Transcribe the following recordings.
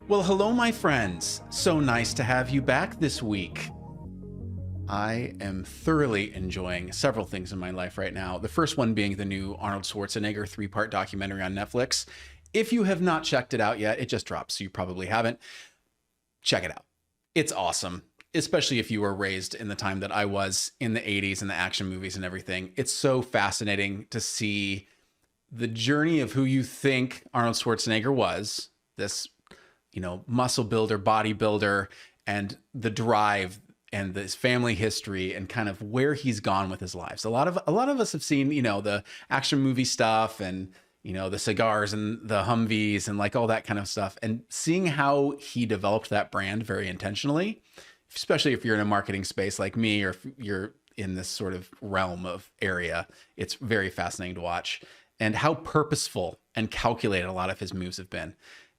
Well, hello, my friends. So nice to have you back this week. I am thoroughly enjoying several things in my life right now. The first one being the new Arnold Schwarzenegger three-part documentary on Netflix. If you have not checked it out yet, it just dropped, so you probably haven't. Check it out. It's awesome, especially if you were raised in the time that I was in the 80s and the action movies and everything. It's so fascinating to see the journey of who you think Arnold Schwarzenegger was, this muscle builder, bodybuilder, and the drive and this family history and kind of where he's gone with his lives. A lot of us have seen, the action movie stuff and, the cigars and the Humvees and like all that kind of stuff. And seeing how he developed that brand very intentionally, especially if you're in a marketing space like me, or if you're in this sort of realm of area, it's very fascinating to watch, and how purposeful and calculated a lot of his moves have been.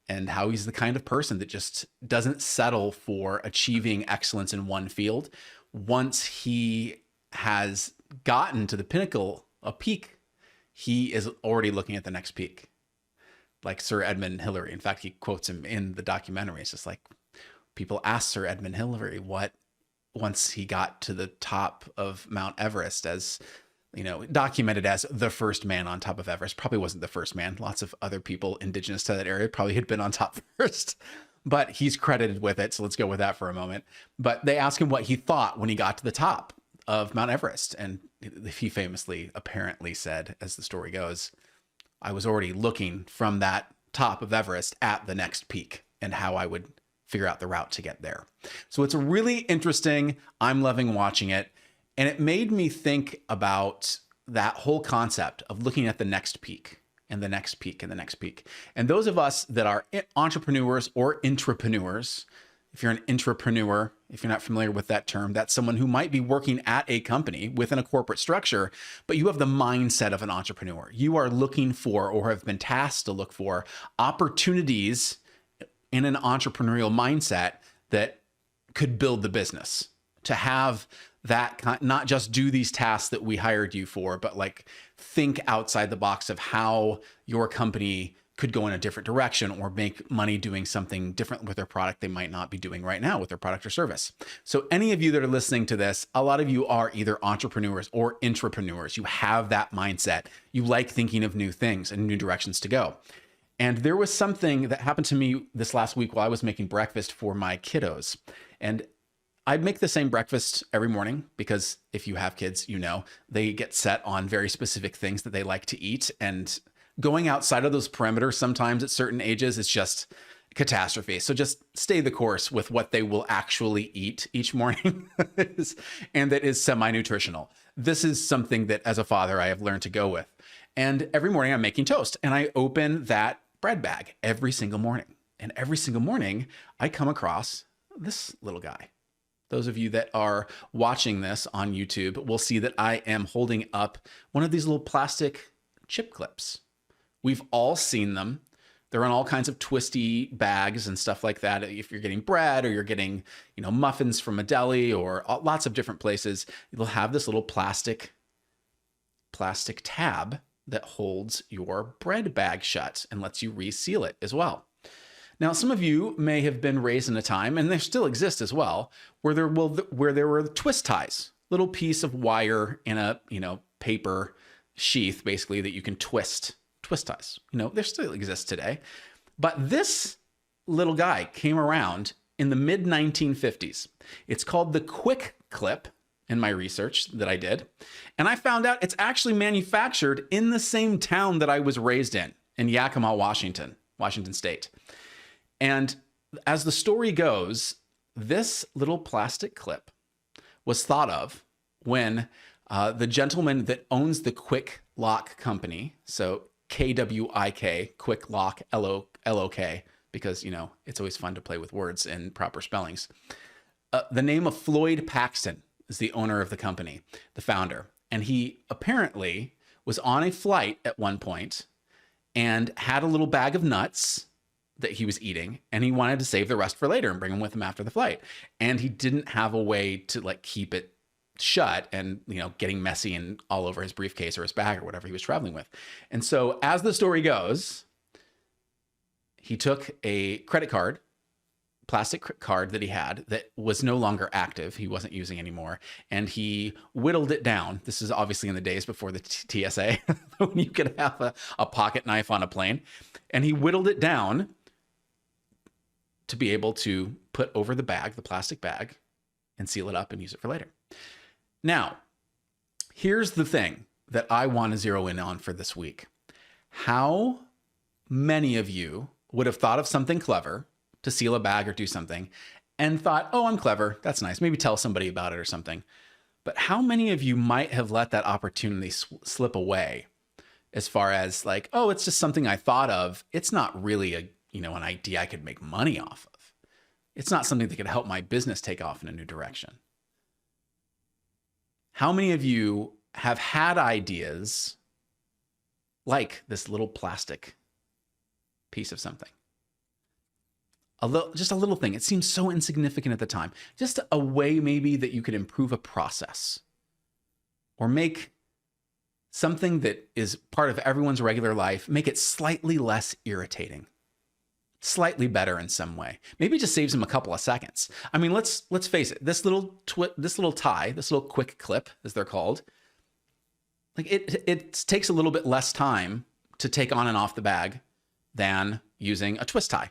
And how he's the kind of person that just doesn't settle for achieving excellence in one field. Once he has gotten to the pinnacle, a peak, he is already looking at the next peak. Like Sir Edmund Hillary. In fact, he quotes him in the documentary. It's just like, people ask Sir Edmund Hillary once he got to the top of Mount Everest, as documented as the first man on top of Everest. Probably wasn't the first man. Lots of other people indigenous to that area probably had been on top first, but he's credited with it. So let's go with that for a moment. But they asked him what he thought when he got to the top of Mount Everest. And he famously, apparently said, as the story goes, I was already looking from that top of Everest at the next peak and how I would figure out the route to get there. So it's really interesting. I'm loving watching it. And it made me think about that whole concept of looking at the next peak and the next peak and the next peak. And those of us that are entrepreneurs or intrapreneurs, if you're an intrapreneur, if you're not familiar with that term, that's someone who might be working at a company within a corporate structure, but you have the mindset of an entrepreneur. You are looking for, or have been tasked to look for, opportunities in an entrepreneurial mindset that could build the business. To have that, not just do these tasks that we hired you for, but like think outside the box of how your company could go in a different direction or make money doing something different with their product they might not be doing right now with their product or service. So any of you that are listening to this, a lot of you are either entrepreneurs or intrapreneurs. You have that mindset. You like thinking of new things and new directions to go. And there was something that happened to me this last week while I was making breakfast for my kiddos. And I make the same breakfast every morning because if you have kids, they get set on very specific things that they like to eat. And going outside of those parameters sometimes at certain ages is just catastrophe. So just stay the course with what they will actually eat each morning and that is semi-nutritional. This is something that as a father, I have learned to go with. And every morning I'm making toast and I open that bread bag every single morning. And every single morning I come across this little guy. Those of you that are watching this on YouTube will see that I am holding up one of these little plastic chip clips. We've all seen them. They're in all kinds of twisty bags and stuff like that. If you're getting bread or you're getting, muffins from a deli or lots of different places, you'll have this little plastic tab that holds your bread bag shut and lets you reseal it as well. Now, some of you may have been raised in a time, and they still exist as well, where there were twist ties, little piece of wire in a paper sheath, basically, that you can twist ties. They still exist today. But this little guy came around in the mid 1950s. It's called the Quick Clip in my research that I did. And I found out it's actually manufactured in the same town that I was raised in Yakima, Washington State. And as the story goes, this little plastic clip was thought of when the gentleman that owns the Quick Lock company, so KWIK, Quick Lock, LOK, because, it's always fun to play with words and proper spellings. The name of Floyd Paxton is the owner of the company, the founder. And he apparently was on a flight at one point and had a little bag of nuts that he was eating, and he wanted to save the rest for later and bring them with him after the flight. And he didn't have a way to keep it shut and, getting messy and all over his briefcase or his bag or whatever he was traveling with. And so as the story goes, he took a credit card plastic card that he had that was no longer active. He wasn't using anymore. And he whittled it down. This is obviously in the days before the TSA, when you could have a pocket knife on a plane. And he whittled it down to be able to put over the bag, the plastic bag, and seal it up and use it for later. Now, here's the thing that I want to zero in on for this week. How many of you would have thought of something clever to seal a bag or do something and thought, oh, I'm clever. That's nice. Maybe tell somebody about it or something. But how many of you might have let that opportunity slip away as far as like, oh, it's just something I thought of. It's not really an idea I could make money off of. It's not something that could help my business take off in a new direction. How many of you have had ideas like this little plastic piece of something? Just a little thing. It seems so insignificant at the time. Just a way maybe that you could improve a process or make something that is part of everyone's regular life, make it slightly less irritating, slightly better in some way. Maybe it just saves them a couple of seconds. I mean, let's face it. This little tie, this little quick clip, as they're called, like it takes a little bit less time to take on and off the bag than using a twist tie.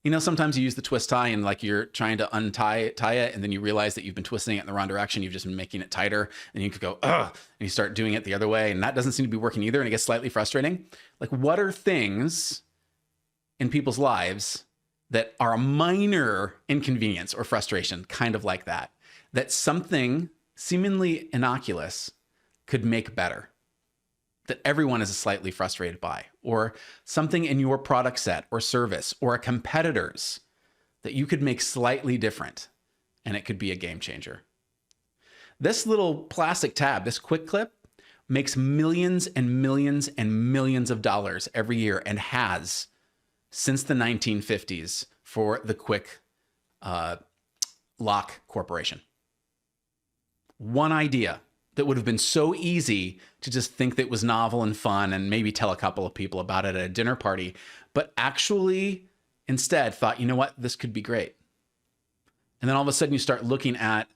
You know, sometimes you use the twist tie and like you're trying to tie it, and then you realize that you've been twisting it in the wrong direction. You've just been making it tighter, and you could go, ugh, and you start doing it the other way, and that doesn't seem to be working either, and it gets slightly frustrating. Like, what are things in people's lives that are a minor inconvenience or frustration, kind of like that something seemingly innocuous could make better, that everyone is slightly frustrated by, or something in your product set or service or a competitor's that you could make slightly different, and it could be a game changer. This little plastic tab, this quick clip, makes millions and millions and millions of dollars every year, and has since the 1950s for the Quick Lock Corporation. One idea that would have been so easy to just think that it was novel and fun and maybe tell a couple of people about it at a dinner party, but actually instead thought, you know what, this could be great. And then all of a sudden you start looking at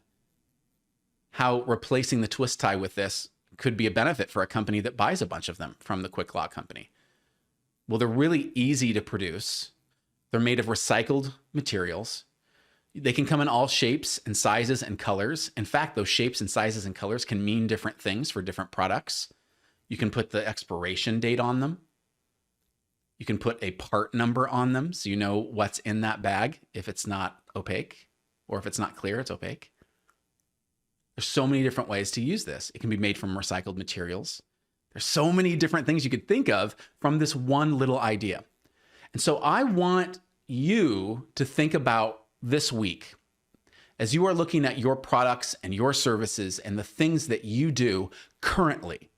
how replacing the twist tie with this could be a benefit for a company that buys a bunch of them from the Quick Lock company. Well, they're really easy to produce. They're made of recycled materials. They can come in all shapes and sizes and colors. In fact, those shapes and sizes and colors can mean different things for different products. You can put the expiration date on them. You can put a part number on them so you know what's in that bag if it's not opaque, or if it's not clear, it's opaque. There's so many different ways to use this. It can be made from recycled materials. There's so many different things you could think of from this one little idea. And so I want you to think about this week, as you are looking at your products and your services and the things that you do currently,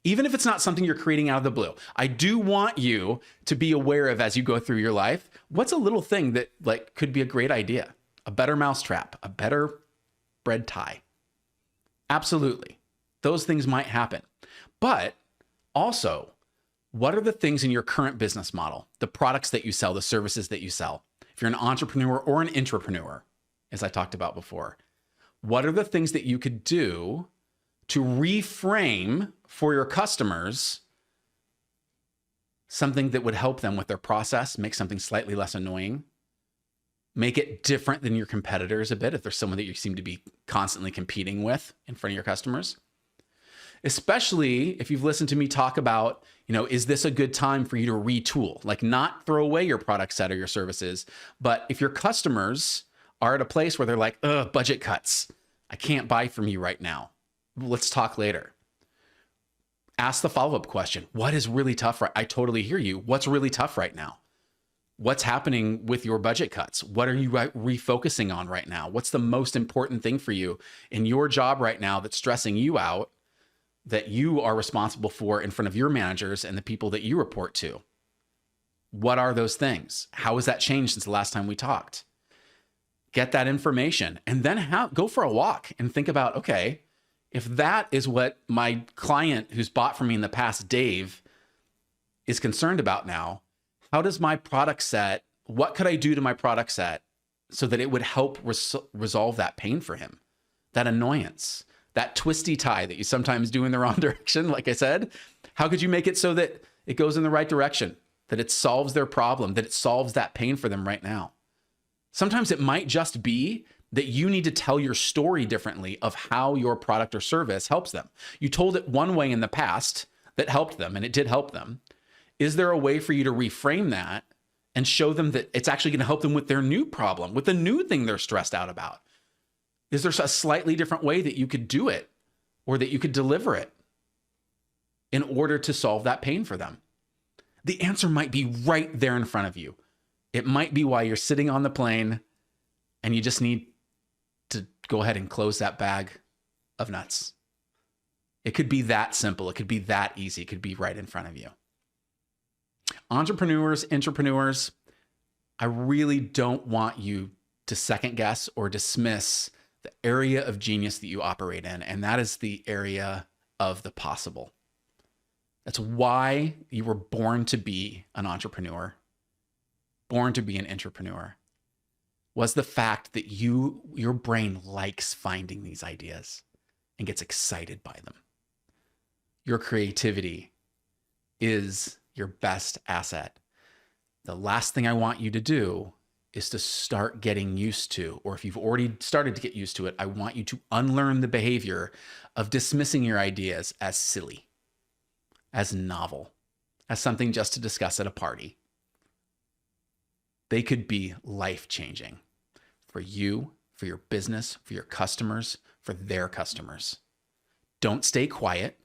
even if it's not something you're creating out of the blue, I do want you to be aware of, as you go through your life, what's a little thing that like could be a great idea, a better mousetrap, a better bread tie. Absolutely. Those things might happen. But also, what are the things in your current business model, the products that you sell, the services that you sell? If you're an entrepreneur or an intrapreneur, as I talked about before, what are the things that you could do to reframe for your customers something that would help them with their process, make something slightly less annoying, make it different than your competitors a bit if there's someone that you seem to be constantly competing with in front of your customers? Especially if you've listened to me talk about, is this a good time for you to retool? Like, not throw away your product set or your services, but if your customers are at a place where they're like, ugh, budget cuts, I can't buy from you right now. Let's talk later. Ask the follow-up question. What is really tough? I totally hear you. What's really tough right now? What's happening with your budget cuts? What are you refocusing on right now? What's the most important thing for you in your job right now that's stressing you out, that you are responsible for in front of your managers and the people that you report to? What are those things? How has that changed since the last time we talked? Get that information, and then go for a walk and think about, okay, if that is what my client who's bought from me in the past, Dave, is concerned about now, how does my product set, what could I do to my product set so that it would help resolve that pain for him, that annoyance, that twisty tie that you sometimes do in the wrong direction. Like I said, how could you make it so that it goes in the right direction, that it solves their problem, that it solves that pain for them right now? Sometimes it might just be that you need to tell your story differently of how your product or service helps them. You told it one way in the past that helped them, and it did help them. Is there a way for you to reframe that and show them that it's actually going to help them with their new problem, with the new thing they're stressed out about? Is there a slightly different way that you could do it or that you could deliver it in order to solve that pain for them? The answer might be right there in front of you. It might be why you're sitting on the plane and you just need to go ahead and close that bag of nuts. It could be that simple. It could be that easy. It could be right in front of you. Entrepreneurs, intrapreneurs, I really don't want you to second guess or dismiss the area of genius that you operate in, and that is the area of the possible. That's why you were born to be an entrepreneur, born to be an intrapreneur, was the fact that your brain likes finding these ideas and gets excited by them. Your creativity is your best asset. The last thing I want you to do is to start getting used to, or if you've already started to get used to it, I want you to unlearn the behavior of dismissing your ideas as silly, as novel, as something just to discuss at a party. They could be life-changing for you, for your business, for your customers, for their customers. Don't stay quiet.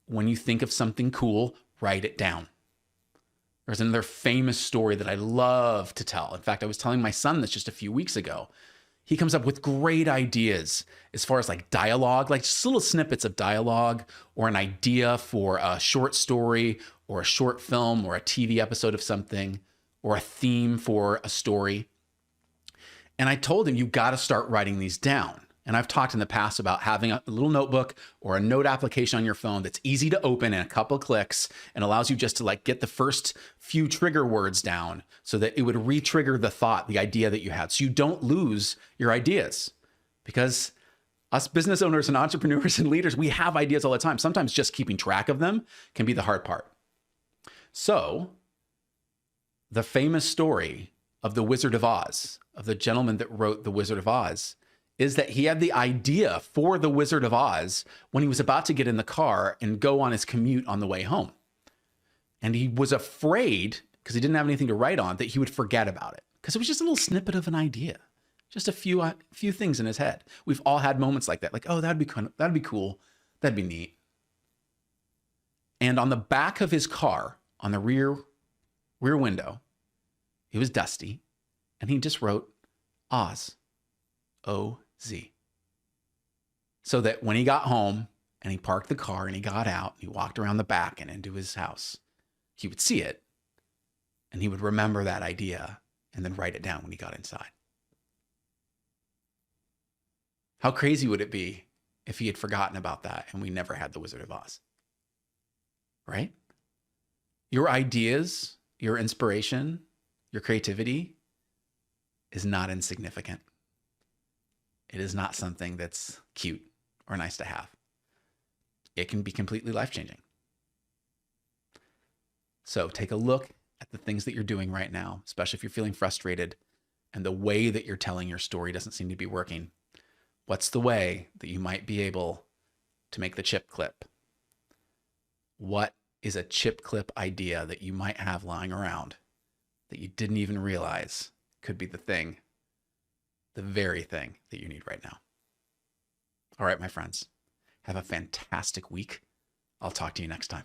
When you think of something cool, write it down. There's another famous story that I love to tell. In fact, I was telling my son this just a few weeks ago. He comes up with great ideas as far as like dialogue, like just little snippets of dialogue or an idea for a short story or a short film or a TV episode of something or a theme for a story. And I told him, you got to start writing these down. And I've talked in the past about having a little notebook or a note application on your phone that's easy to open in a couple of clicks and allows you just to like get the first few trigger words down so that it would re-trigger the thought, the idea that you had, so you don't lose your ideas. Because us business owners and entrepreneurs and leaders, we have ideas all the time. Sometimes just keeping track of them can be the hard part. So the famous story of the Wizard of Oz, of the gentleman that wrote The Wizard of Oz, is that he had the idea for The Wizard of Oz when he was about to get in the car and go on his commute on the way home. And he was afraid, because he didn't have anything to write on, that he would forget about it. Because it was just a little snippet of an idea, just a few things in his head. We've all had moments like that, like, oh, that'd be cool, that'd be neat. And on the back of his car, on the rear window, it was dusty, and he just wrote Oz, O-Z. So that when he got home and he parked the car and he got out and he walked around the back and into his house, he would see it and he would remember that idea and then write it down when he got inside. How crazy would it be if he had forgotten about that and we never had the Wizard of Oz? Right? Your ideas, your inspiration, your creativity is not insignificant. It is not something that's cute or nice to have. It can be completely life-changing. So take a look at the things that you're doing right now, especially if you're feeling frustrated and the way that you're telling your story doesn't seem to be working. What's the way that you might be able to make the chip clip? What is a chip clip idea that you might have lying around that you didn't even realize could be the thing, the very thing that you need right now? All right, my friends, have a fantastic week. I'll talk to you next time.